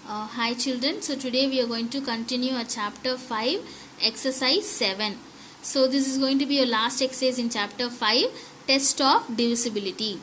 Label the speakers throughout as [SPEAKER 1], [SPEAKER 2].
[SPEAKER 1] Hi children, so today we are going to continue our chapter 5 exercise 7. So this is going to be your last exercise in chapter 5, test of divisibility.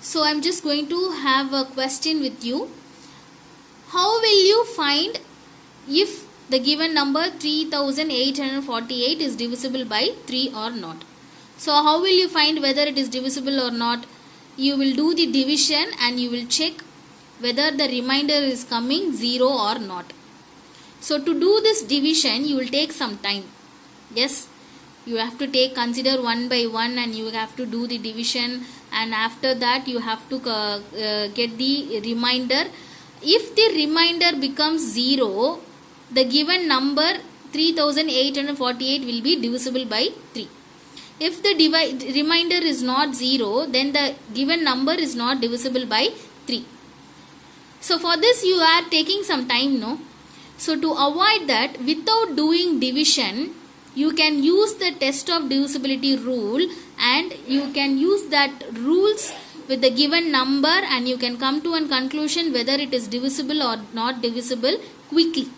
[SPEAKER 1] So I am just going to have a question with you. How will you find if the given number 3848 is divisible by 3 or not? So how will you find whether it is divisible or not? You will do the division and you will check whether the remainder is coming 0 or not. So to do this division you will take some time. Yes, you have to consider one by one and you have to do the division, and after that you have to get the remainder. If the remainder becomes 0, the given number 3848 will be divisible by 3. If the remainder is not 0, then the given number is not divisible by 3. So for this you are taking some time, no? So to avoid that, without doing division, you can use the test of divisibility rule, and you can use that rules with the given number, and you can come to a conclusion whether it is divisible or not divisible quickly.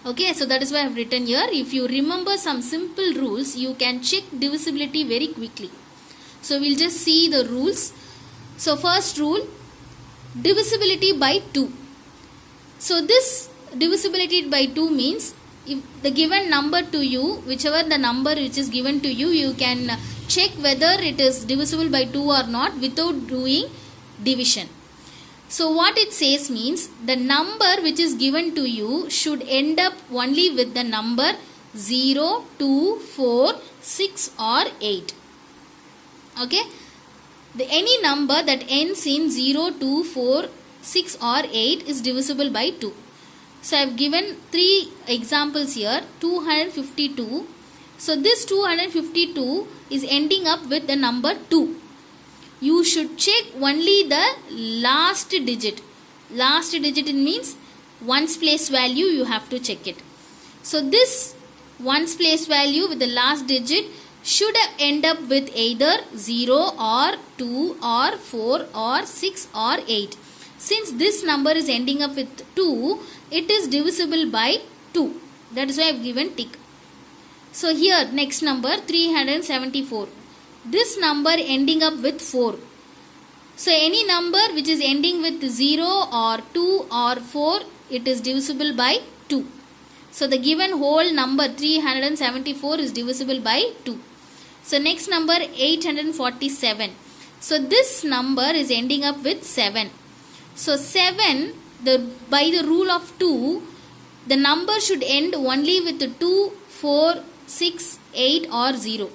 [SPEAKER 1] Okay, so that is why I have written here. If you remember some simple rules, you can check divisibility very quickly. So we'll just see the rules. So first rule, divisibility by 2. So this divisibility by 2 means if the given number to you, whichever the number which is given to you, you can check whether it is divisible by 2 or not without doing division. So what it says means the number which is given to you should end up only with the number 0, 2, 4, 6 or 8. Okay. Any number that ends in 0, 2, 4, 6 or 8 is divisible by 2. So I have given 3 examples here. 252. So this 252 is ending up with the number 2. You should check only the last digit. Last digit means ones place value, you have to check it. So this ones place value with the last digit should end up with either 0 or 2 or 4 or 6 or 8. Since this number is ending up with 2, it is divisible by 2. That is why I have given tick. So here next number 374. This number ending up with 4. So any number which is ending with 0 or 2 or 4, it is divisible by 2. So the given whole number 374 is divisible by 2. So next number 847. So this number is ending up with 7. So 7, by the rule of 2, the number should end only with 2, 4, 6, 8 or 0.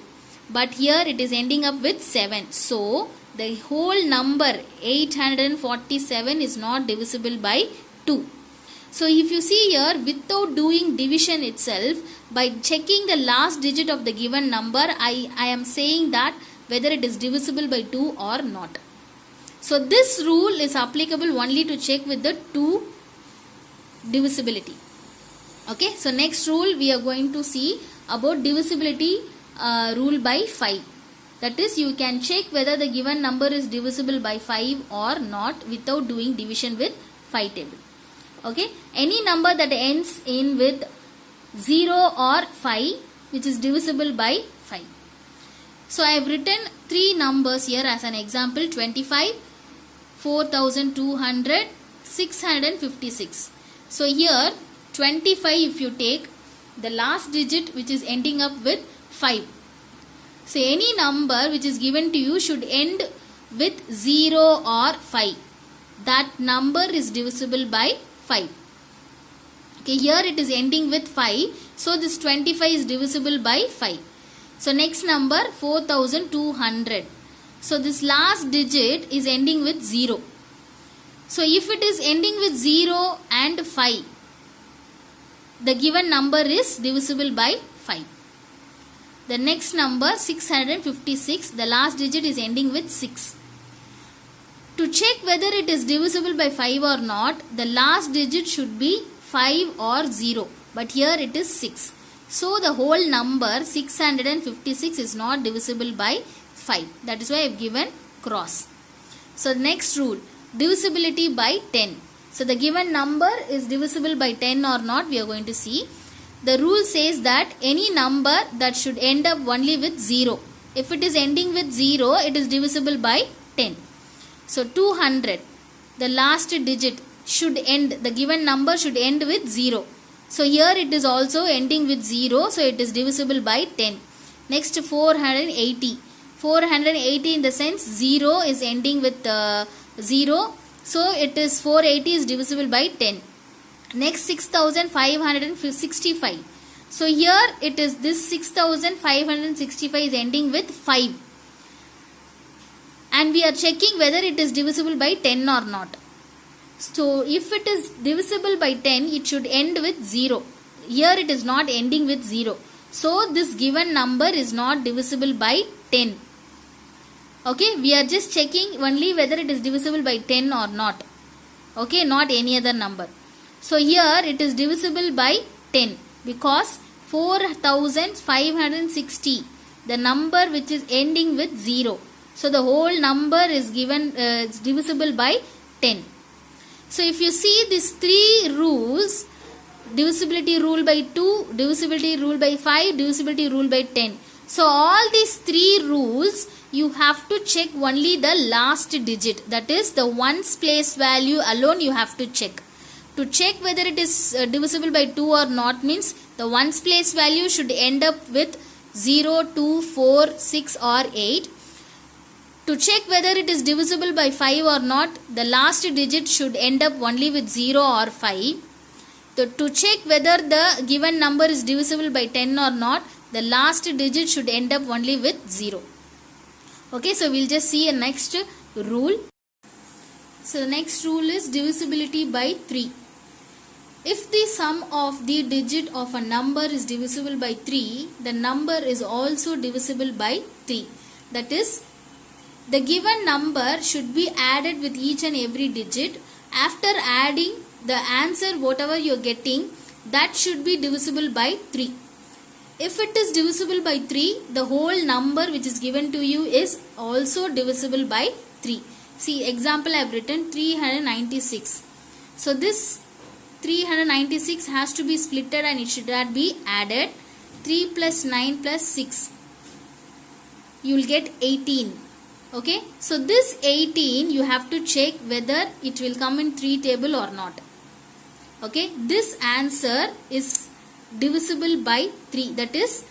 [SPEAKER 1] But here it is ending up with 7. So the whole number 847 is not divisible by 2. So if you see here, without doing division itself, by checking the last digit of the given number, I am saying that whether it is divisible by 2 or not. So this rule is applicable only to check with the 2 divisibility. Okay, so next rule we are going to see about divisibility rule by 5. That is, you can check whether the given number is divisible by 5 or not without doing division with 5 table. Okay, any number that ends in with 0 or 5 which is divisible by 5. So I have written 3 numbers here as an example: 25, 4200, 656. So here 25, if you take the last digit which is ending up with 5. So any number which is given to you should end with 0 or 5. That number is divisible by 5. Okay, here it is ending with 5. So this 25 is divisible by 5. So next number 4200. So this last digit is ending with 0. So if it is ending with 0 and 5, the given number is divisible by 5. The next number 656, the last digit is ending with 6. To check whether it is divisible by 5 or not, the last digit should be 5 or 0. But here it is 6. So the whole number 656 is not divisible by 5. That is why I have given cross. So next rule, divisibility by 10. So the given number is divisible by 10 or not, we are going to see. The rule says that any number that should end up only with 0. If it is ending with 0, it is divisible by 10. So 200, the last digit should end, the given number should end with 0. So here it is also ending with 0, so it is divisible by 10. Next 480. 480 in the sense 0 is ending with 0. So it is 480 is divisible by 10. Next 6565. So here it is this 6565 is ending with 5. And we are checking whether it is divisible by 10 or not. So if it is divisible by 10, it should end with 0. Here it is not ending with 0. So this given number is not divisible by 10. Okay, we are just checking only whether it is divisible by 10 or not. Okay, not any other number. So here it is divisible by 10 because 4560, the number which is ending with 0. So the whole number is given divisible by 10. So if you see these three rules, divisibility rule by 2, divisibility rule by 5, divisibility rule by 10. So all these three rules, you have to check only the last digit. That is the ones place value alone you have to check. To check whether it is divisible by 2 or not means the ones place value should end up with 0, 2, 4, 6 or 8. To check whether it is divisible by 5 or not, the last digit should end up only with 0 or 5. To check whether the given number is divisible by 10 or not, the last digit should end up only with 0. Okay, so we'll just see a next rule. So the next rule is divisibility by 3. If the sum of the digit of a number is divisible by 3, the number is also divisible by 3. That is, the given number should be added with each and every digit. After adding the answer, whatever you are getting, that should be divisible by 3. If it is divisible by 3, the whole number which is given to you is also divisible by 3. See, example I have written 396. So this 396 has to be splitted and it should not be added. 3 plus 9 plus 6. You will get 18. Okay, so this 18 you have to check whether it will come in 3 table or not. Okay, this answer is divisible by 3. That is,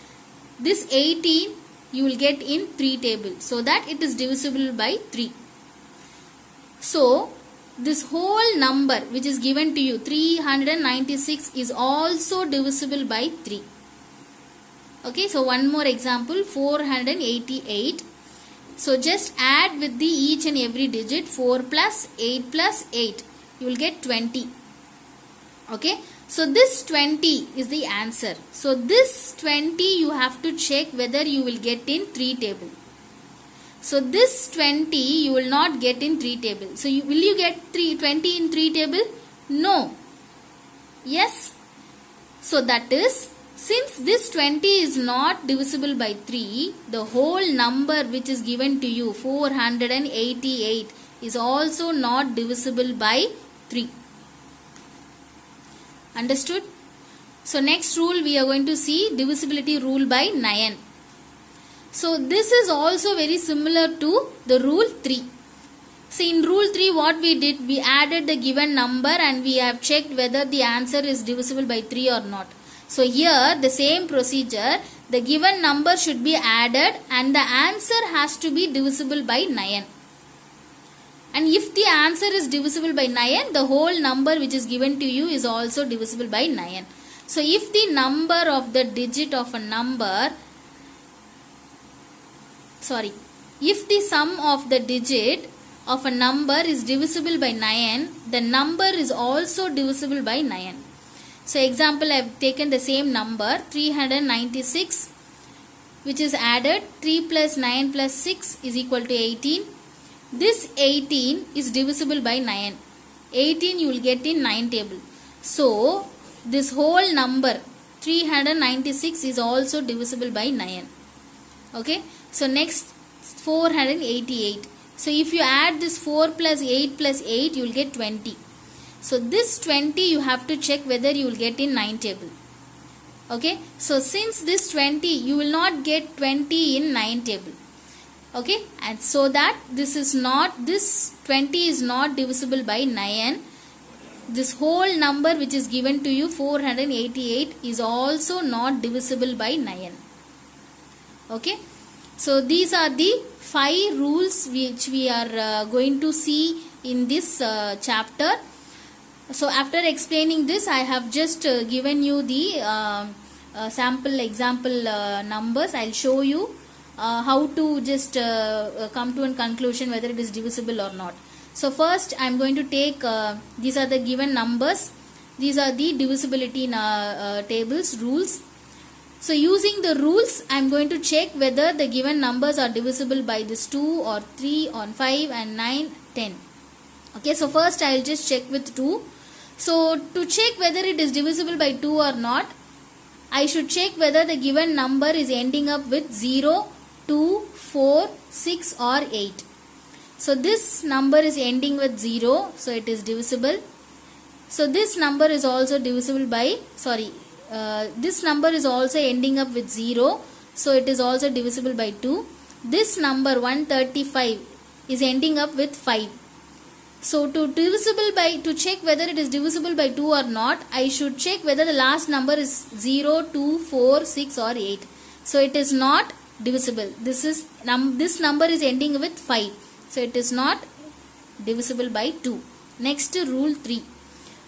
[SPEAKER 1] this 18 you will get in 3 table. So that it is divisible by 3. So this whole number which is given to you 396 is also divisible by 3. Okay, so one more example, 488. So just add with the each and every digit 4 plus 8 plus 8. You will get 20. Okay, so this 20 is the answer. So this 20 you have to check whether you will get in 3 table. So this 20 you will not get in 3 table. So will you get 20 in 3 table? No. Yes. So that is, since this 20 is not divisible by 3, the whole number which is given to you 488 is also not divisible by 3. Understood? So next rule we are going to see divisibility rule by 9. So this is also very similar to the rule 3. So in rule 3 what we did, we added the given number and we have checked whether the answer is divisible by 3 or not. So here the same procedure, the given number should be added and the answer has to be divisible by 9. And if the answer is divisible by 9, the whole number which is given to you is also divisible by 9. So if the number of the digit of a number, if the sum of the digit of a number is divisible by 9, the number is also divisible by 9. So example, I have taken the same number 396, which is added 3 plus 9 plus 6 is equal to 18. This 18 is divisible by 9. 18 you will get in 9 table. So this whole number 396 is also divisible by 9. Okay. So next 488. So if you add this 4 plus 8 plus 8, you will get 20. So this 20 you have to check whether you will get in 9 table. Okay, so since this 20 you will not get 20 in 9 table. Okay, and so that this 20 is not divisible by 9. This whole number which is given to you 488 is also not divisible by 9. Okay, so these are the 5 rules which we are going to see in this chapter. So after explaining this, I have just given you the sample example numbers. I'll show you how to just come to a conclusion whether it is divisible or not. So first I am going to take these are the given numbers. These are the divisibility tables rules. So using the rules I am going to check whether the given numbers are divisible by this 2 or 3 or 5 and 9, 10. Okay, so first I will just check with 2. So to check whether it is divisible by 2 or not, I should check whether the given number is ending up with 0, 2, 4, 6 or 8. So this number is ending with 0, so it is divisible. So this number is also divisible by, this number is also ending up with 0, so it is also divisible by 2. This number 135 is ending up with 5. So to check whether it is divisible by 2 or not, I should check whether the last number is 0, 2, 4, 6 or 8. So it is not divisible. This number is ending with 5. So it is not divisible by 2. Next, rule 3.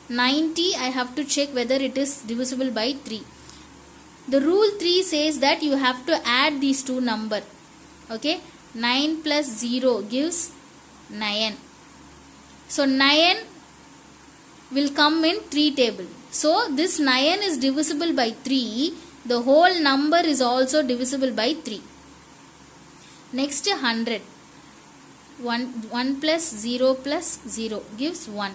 [SPEAKER 1] 90, I have to check whether it is divisible by 3. The rule 3 says that you have to add these two numbers. Okay, 9 plus 0 gives 9. So 9 will come in 3 table. So this 9 is divisible by 3. The whole number is also divisible by 3. Next, 100. 1 plus 0 plus 0 gives 1.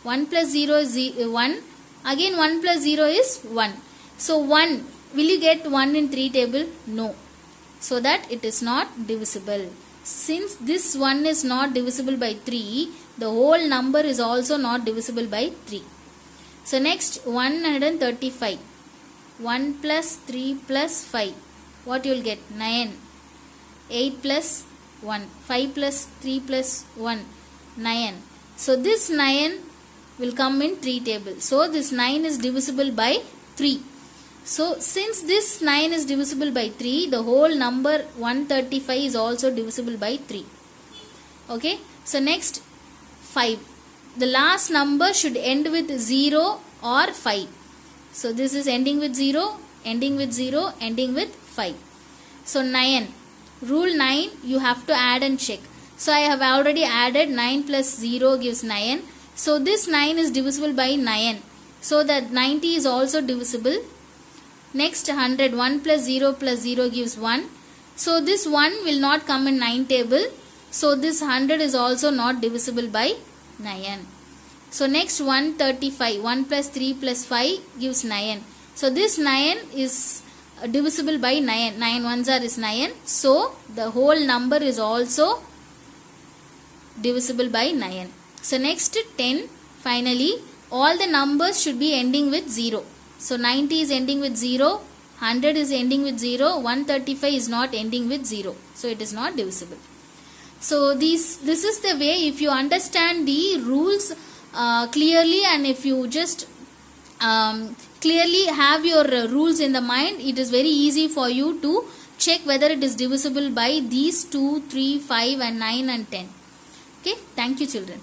[SPEAKER 1] 1 plus 0 is 1. Again 1 plus 0 is 1. So 1, will you get 1 in 3 table? No. So that it is not divisible. Since this 1 is not divisible by 3, the whole number is also not divisible by 3. So next, 135. 1 plus 3 plus 5. What you will get? 9. 8 plus 1. 5 plus 3 plus 1. 9. So this 9 will come in 3 table. So this 9 is divisible by 3. So since this 9 is divisible by 3, the whole number 135 is also divisible by 3. Okay. So next, 5. The last number should end with 0 or 5. So this is ending with 0, ending with 0, ending with 5. So 9. Rule 9, you have to add and check. So I have already added 9 plus 0 gives 9. So this 9 is divisible by 9. So that 90 is also divisible. Next, 100. 1 plus 0 gives 1. So this 1 will not come in 9 table. So this 100 is also not divisible by 9. So next, 135. 1 plus 3 plus 5 gives 9. So this 9 is divisible by 9. 9 ones are is 9. So the whole number is also divisible by 9. So next, 10. Finally, all the numbers should be ending with 0. So 90 is ending with 0, 100 is ending with 0, 135 is not ending with 0. So it is not divisible. So this is the way, if you understand the rules clearly, and if you just clearly have your rules in the mind, it is very easy for you to check whether it is divisible by these 2, 3, 5 and 9 and 10. Okay, thank you children.